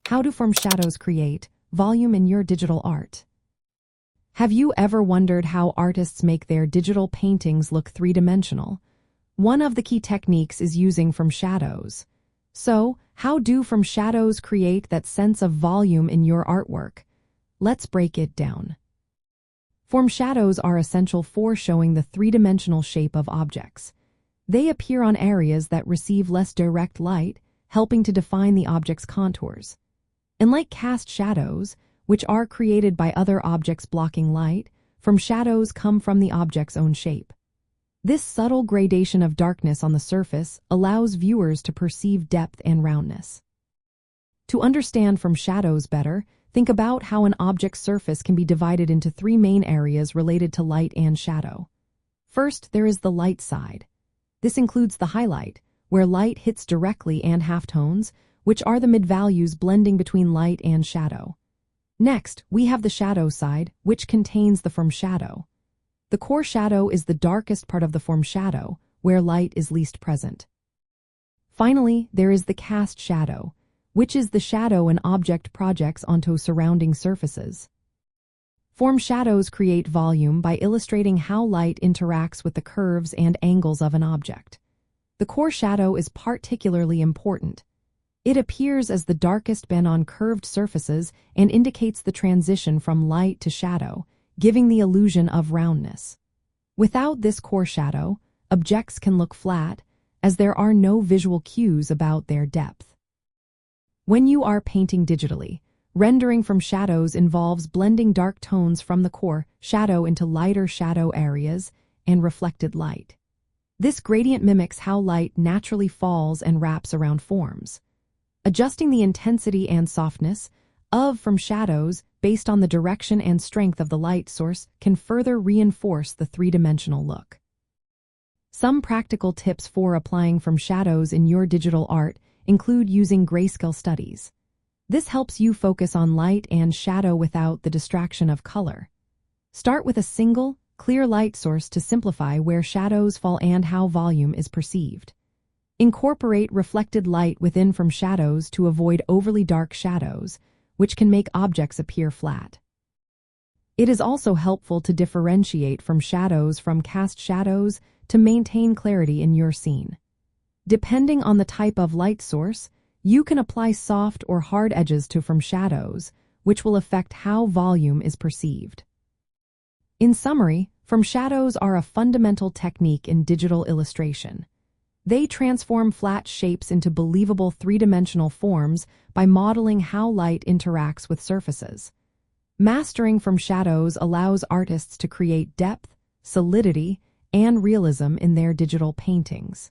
How do from shadows create volume in your digital art? Have you ever wondered how artists make their digital paintings look three-dimensional? One of the key techniques is using from shadows. So, how do from shadows create that sense of volume in your artwork? Let's break it down. From shadows are essential for showing the three-dimensional shape of objects. They appear on areas that receive less direct light, helping to define the object's contours. Unlike cast shadows, which are created by other objects blocking light, from shadows come from the object's own shape. This subtle gradation of darkness on the surface allows viewers to perceive depth and roundness. To understand from shadows better, think about how an object's surface can be divided into three main areas related to light and shadow. First, there is the light side. This includes the highlight, where light hits directly, and halftones, which are the mid-values blending between light and shadow. Next, we have the shadow side, which contains the from shadow. The core shadow is the darkest part of the from shadow, where light is least present. Finally, there is the cast shadow, which is the shadow an object projects onto surrounding surfaces. From shadows create volume by illustrating how light interacts with the curves and angles of an object. The core shadow is particularly important. It appears as the darkest bend on curved surfaces and indicates the transition from light to shadow, giving the illusion of roundness. Without this core shadow, objects can look flat, as there are no visual cues about their depth. When you are painting digitally, rendering from shadows involves blending dark tones from the core shadow into lighter shadow areas and reflected light. This gradient mimics how light naturally falls and wraps around forms. Adjusting the intensity and softness of from shadows based on the direction and strength of the light source can further reinforce the three-dimensional look. Some practical tips for applying from shadows in your digital art include using grayscale studies. This helps you focus on light and shadow without the distraction of color. Start with a single, clear light source to simplify where shadows fall and how volume is perceived. Incorporate reflected light within from shadows to avoid overly dark shadows, which can make objects appear flat. It is also helpful to differentiate from shadows from cast shadows to maintain clarity in your scene. Depending on the type of light source, you can apply soft or hard edges to from shadows, which will affect how volume is perceived. In summary, from shadows are a fundamental technique in digital illustration. They transform flat shapes into believable three-dimensional forms by modeling how light interacts with surfaces. Mastering from shadows allows artists to create depth, solidity, and realism in their digital paintings.